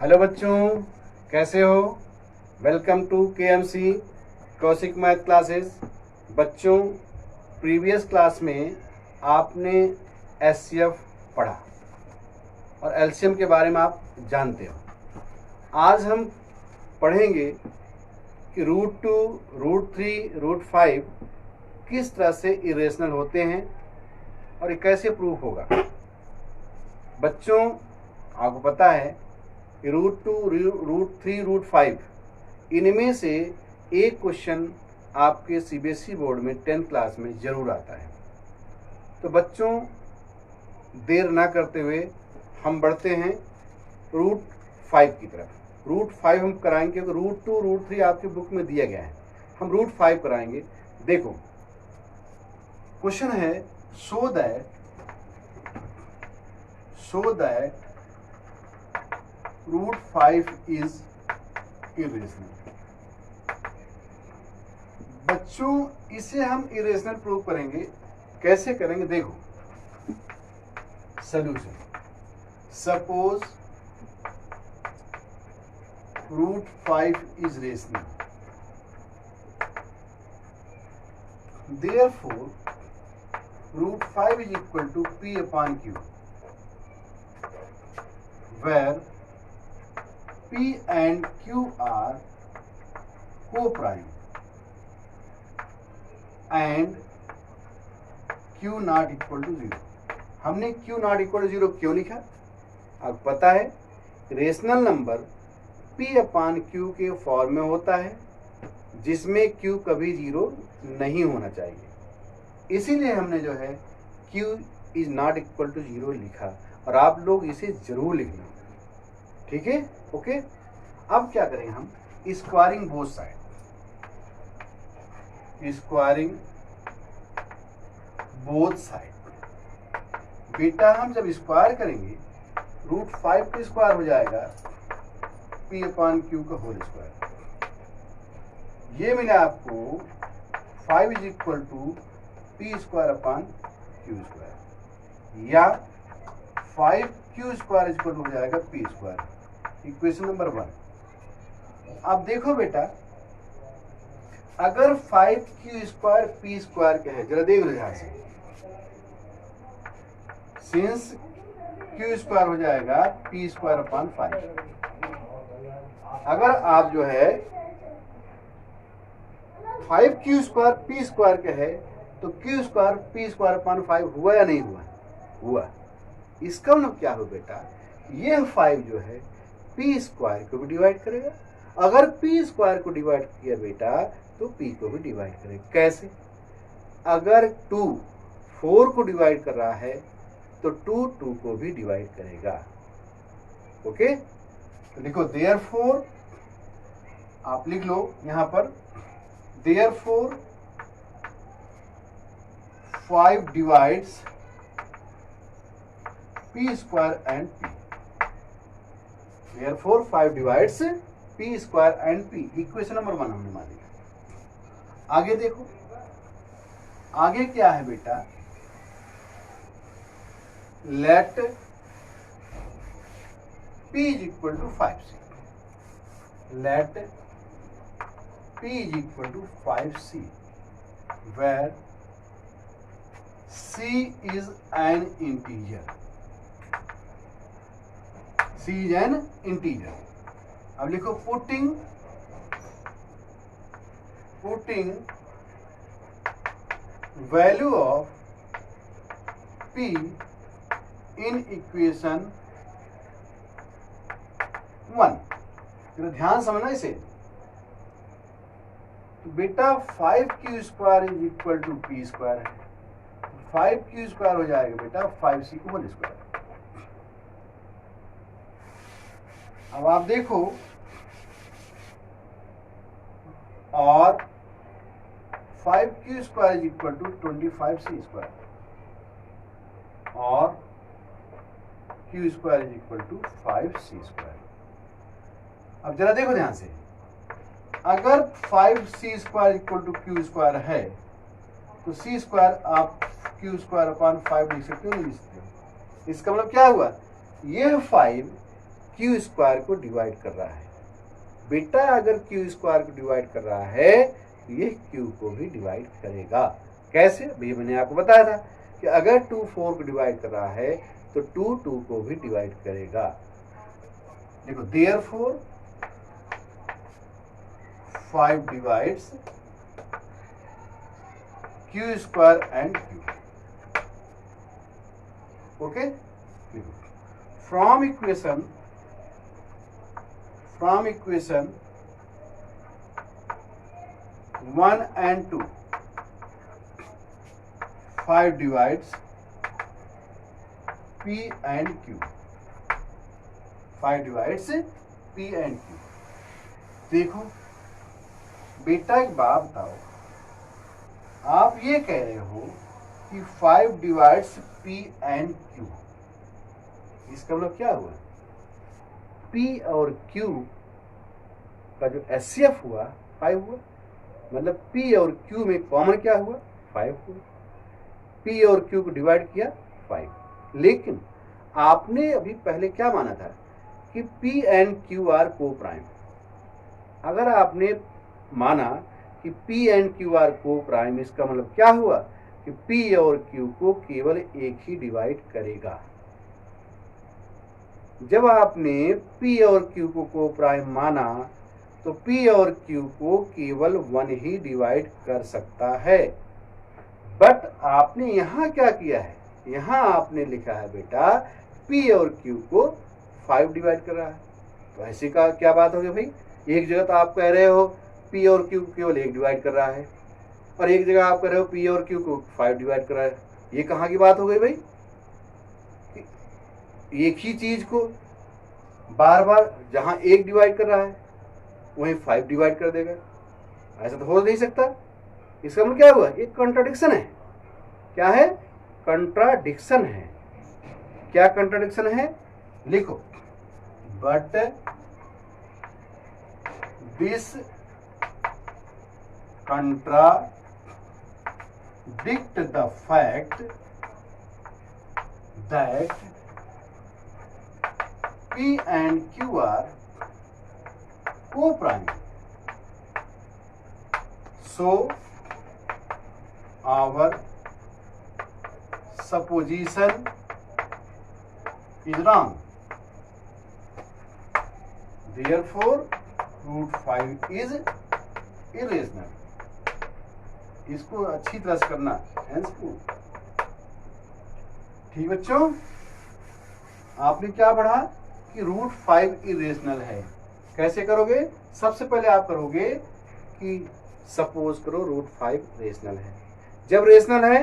Hello बच्चों, कैसे हो? Welcome to KMC Kaushik math classes. बच्चों, प्रीवियस क्लास में आपने SCF पढ़ा और LCM के बारे में आप जानते हो। आज हम पढ़ेंगे कि √2, √3, √5 किस तरह से इरेशनल होते हैं और ये कैसे प्रूफ होगा। बच्चों, आपको पता है कि √2, √3, √5 इनमें से एक क्वेश्चन आपके CBSE बोर्ड में 10th क्लास में जरूर आता है। तो बच्चों, देर ना करते हुए हम बढ़ते हैं √5 की तरफ। √5 हम कराएंगे तो √2, √3 आपके बुक में दिया गया है, हम √5 कराएंगे। देखो, क्वेश्चन है शो दैट √5 इज इरेशनल। बच्चों, इसे हम इरेशनल प्रूव करेंगे। कैसे करेंगे? देखो, solution. Suppose √5 is rational, therefore √5 is equal to P upon Q, where P and Q are co-prime and Q not equal to 0। हमने Q not equal to 0 क्यों लिखा? अब पता है, rational number P upon Q के form में होता है जिसमें Q कभी 0 नहीं होना चाहिए। इसीलिए हमने जो है Q is not equal to 0 लिखा, और आप लोग इसे जरूर लिखना, ठीक है? ओके। अब क्या करेंगे हम? Squaring both side. Squaring both side. बेटा, हम जब स्क्वायर करेंगे √5 का स्क्वायर हो जाएगा P अपान Q का होल स्क्वायर। ये मिला आपको 5 is equal to P square upon Q square, या 5Q square is equal to हो जाएगा P स्क्वायर। Equation number 1। अब देखो बेटा, अगर 5Q स्क्वायर P स्क्वायर का है, जरा देख लो ध्यान से। सिंस Q स्क्वायर हो जाएगा P स्क्वायर अपान 5। अगर आप जो है 5Q स्क्वायर P स्क्वायर का है तो Q square P square upon 5 हुआ या नहीं हुआ? हुआ। इसका मतलब क्या हो बेटा, ये 5 जो है P स्क्वायर को भी डिवाइड करेगा। अगर P स्क्वायर को डिवाइड किया बेटा तो P को भी डिवाइड करेगा। कैसे? अगर 2 4 को डिवाइड कर रहा है तो 2 को भी डिवाइड करेगा। ओके, तो लिखो देयरफॉर, आप लिख लो यहां पर, therefore 5 divides P square and P। Therefore 5 divides P square and P। Equation number 1 हमने मान लिया। आगे देखो, आगे क्या है बेटा, late P is equal to 5C। let P is equal to 5C, where C is an integer। C is an integer। अब लिखो putting value of P in equation 1। ध्यान समझना इसे। तो बेटा 5Q square is equal to P square है, 5Q square हो जाएगा बेटा 5C को होल स्क्वायर। अब आप देखो, और 5Q square is equal to 25C square, और Q square is equal to 5C square. अब जरा देखो ध्यान से, अगर 5C square equal to Q square है तो C स्क्वायर आप Q स्क्वायर अपान 5 लिख सकते हो, नहीं लिख सकते हो। इसका मतलब क्या हुआ, ये 5 क्यू स्क्वायर को डिवाइड कर रहा है। बेटा अगर क्यू स्क्वायर को डिवाइड कर रहा है तो ये क्यू को भी डिवाइड करेगा। कैसे? अभी मैंने आपको बताया था कि अगर 2 4 को डिवाइड कर रहा है तो 2 2 को भी डिवाइड करेगा। देखो therefore 5 divides Q square and Q. Okay, from equation 1 and 2, 5 divides P and Q. 5 divides P and Q. देखो बेटा एक बात बताओ, आप ये कह रहे हो कि 5 डिवाइड्स P and Q, इसका मतलब क्या हुआ? P और Q का जो HCF हुआ 5 हुआ, मतलब P और Q में कॉमन क्या हुआ? 5 हुआ। P और Q को डिवाइड किया 5। लेकिन आपने अभी पहले क्या माना था कि P एंड Q आर को प्राइम। अगर आपने माना कि P एंड Q आर को प्राइम, इसका मतलब क्या हुआ कि P और Q को केवल एक ही डिवाइड करेगा। जब आपने P और Q को प्राइम माना तो P और Q को केवल 1 ही डिवाइड कर सकता है। बट आपने यहां क्या किया है? यहां आपने लिखा है बेटा P और Q को 5 डिवाइड कर रहा है। तो ऐसी का क्या बात होगी भाई? एक जगह तो आप कह रहे हो P और Q को केवल 1 डिवाइड कर रहा है, और एक जगह आप कह रहे हो P और Q को 5 डिवाइड कर रहा है। ये कहां की बात हो गई भाई? एक ही चीज को बार बार जहां 1 डिवाइड कर रहा है वहीं 5 डिवाइड कर देगा, ऐसा तो हो नहीं सकता। इसका मतलब क्या हुआ? एक कंट्राडिक्शन है। क्या है? कंट्राडिक्शन है। क्या कंट्राडिक्शन है? लिखो, but this contradict the fact that P and Q are co-prime. So our supposition is wrong. Therefore, root 5 is irrational. इसको अच्छी तरह से करना, हेंस प्रूफ। ठीक बच्चों, आपने क्या पढ़ा कि रूट 5 इरेशनल है। कैसे करोगे? सबसे पहले आप करोगे कि सपोज करो रूट 5 रेशनल है। जब रेशनल है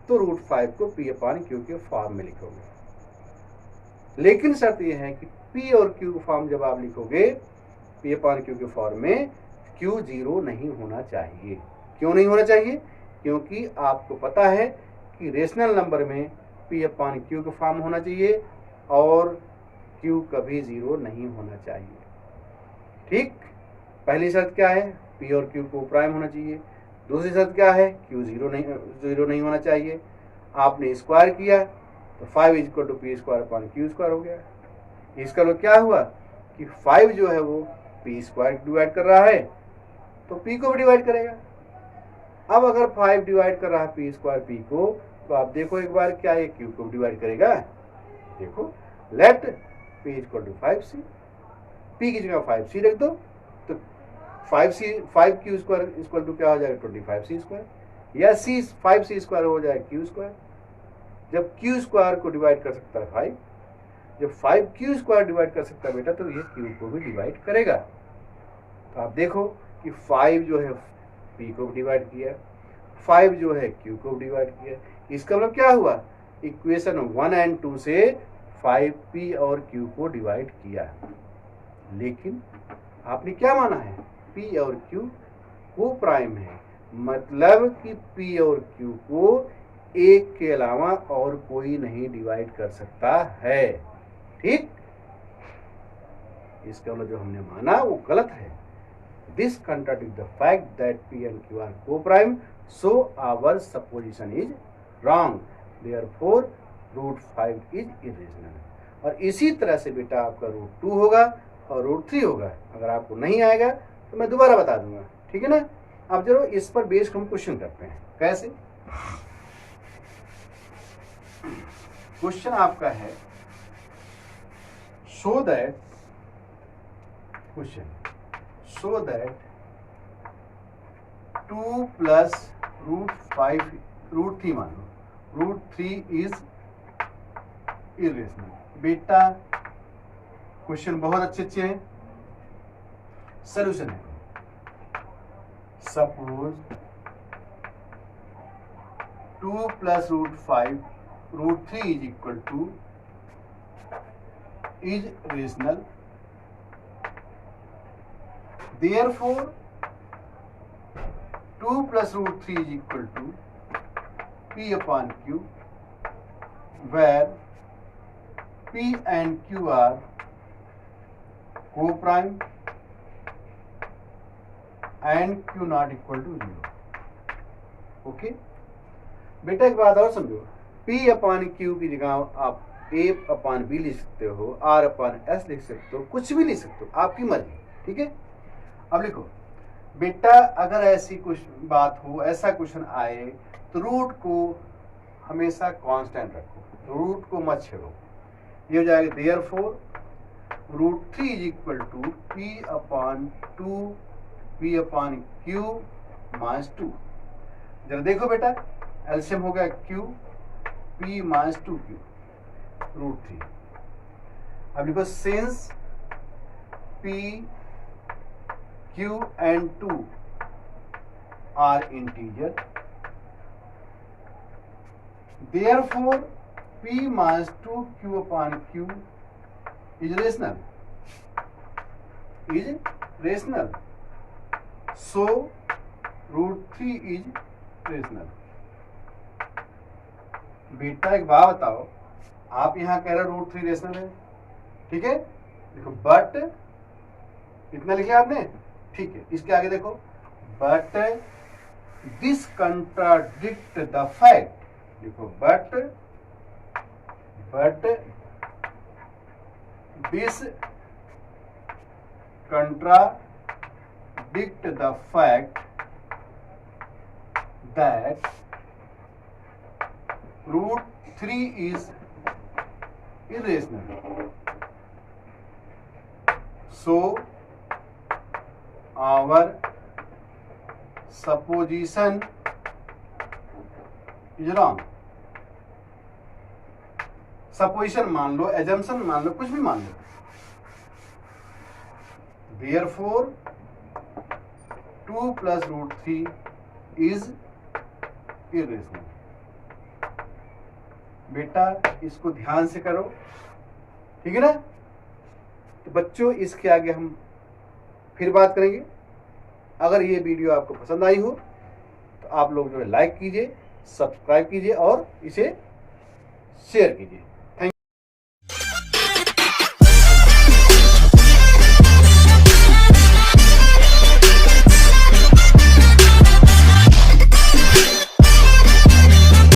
तो रूट 5 को P अपॉन Q के फॉर्म में लिखोगे। लेकिन शर्त यह है कि P और Q का फॉर्म जब आप लिखोगे P अपॉन Q के फॉर्म में, Q 0 नहीं होना चाहिए। क्यों नहीं होना चाहिए? क्योंकि आपको पता है कि रेशनल नंबर में P अपॉन Q का फॉर्म होना चाहिए और Q कभी 0 नहीं होना चाहिए। ठीक, पहली शर्त क्या है? P और Q को प्राइम होना चाहिए। दूसरी शर्त क्या है? Q 0 नहीं होना चाहिए। आपने स्क्वायर किया तो 5 equal to P square upon Q square हो गया। इसका मतलब क्या हुआ कि 5 जो है वो P स्क्वायर डिवाइड कर रहा है तो P को भी डिवाइड करेगा। अब अगर 5 डिवाइड कर रहा है P स्क्वायर P को, तो आप देखो एक बार क्या ये Q को डिवाइड करेगा। देखो, let P equal to 5C, P की जगह 5C रख दो तो 5Q स्क्वायर इक्वल टू क्या हो जाएगा? 25C स्क्वायर, या 5C स्क्वायर हो जाएगा Q स्क्वायर। जब Q स्क्वायर को डिवाइड कर सकता है 5, जब 5Q स्क्वायर डिवाइड कर सकता है बेटा, तो ये Q को भी डिवाइड करेगा। तो आप देखो कि 5 जो है P को डिवाइड किया, 5 जो है Q को डिवाइड किया। इसका मतलब क्या हुआ? इक्वेशन 1 एंड 2 से 5P और Q को डिवाइड किया। लेकिन आपने क्या माना है? P और Q को प्राइम है, मतलब कि P और Q को एक के अलावा और कोई नहीं डिवाइड कर सकता है। ठीक, इसका मतलब जो हमने माना वो गलत है। This contradicts the fact that P and Q are co-prime, so our supposition is wrong. Therefore, root 5 is irrational. और इसी तरह से बेटा आपका √2 होगा और √3 होगा। अगर आपको नहीं आएगा तो मैं दोबारा बता दूंगा, ठीक है ना। अब चलो इस पर बेस्ड हम क्वेश्चन करते हैं। कैसे? क्वेश्चन आपका है शो दैट 2 + √5 √3 मान लो, √3 इज इरेशनल। बेटा क्वेश्चन बहुत अच्छे हैं। सॉल्यूशन है, suppose 2 + √5 √3 is equal two is rational, therefore 2 + √3 is equal to P/Q, where P and Q are co-prime and Q not equal to 0. Okay बेटा एक बात और समझो, P/Q की जगह आप A/B लिख सकते हो, R/S लिख सकते हो, कुछ भी लिख सकते हो, आपकी मर्जी, ठीक है। अब लिखो बेटा, अगर ऐसी कुछ बात हो, ऐसा क्वेश्चन आए तो रूट को हमेशा कांस्टेंट रखो, रूट को मत छेड़ो। ये हो जाएगा therefore √3 is equal to P/2 -2। जरा देखो बेटा, एलसीएम हो गया Q, P -2Q √3। अब लिखो since P, Q and 2 are integer, therefore P -2Q/Q is rational, so √3 is rational। बेटा एक बात बताओ, आप यहां कह रहे हो √3 रेशनल है, ठीक है। देखो बट इतना लिखे आपने, ठीक है। इसके आगे देखो, but this contradict the fact, लिखो but this contradict the fact that √3 is irrational, so our supposition is wrong। Supposition मान लो, एजम्पशन मान लो, कुछ भी मान लो। therefore 2 + √3 is irrational। बेटा इसको ध्यान से करो, ठीक है ना। तो बच्चों इसके आगे हम फिर बात करेंगे। अगर ये वीडियो आपको पसंद आई हो तो आप लोग जो है लाइक कीजिए, सब्सक्राइब कीजिए और इसे शेयर कीजिए।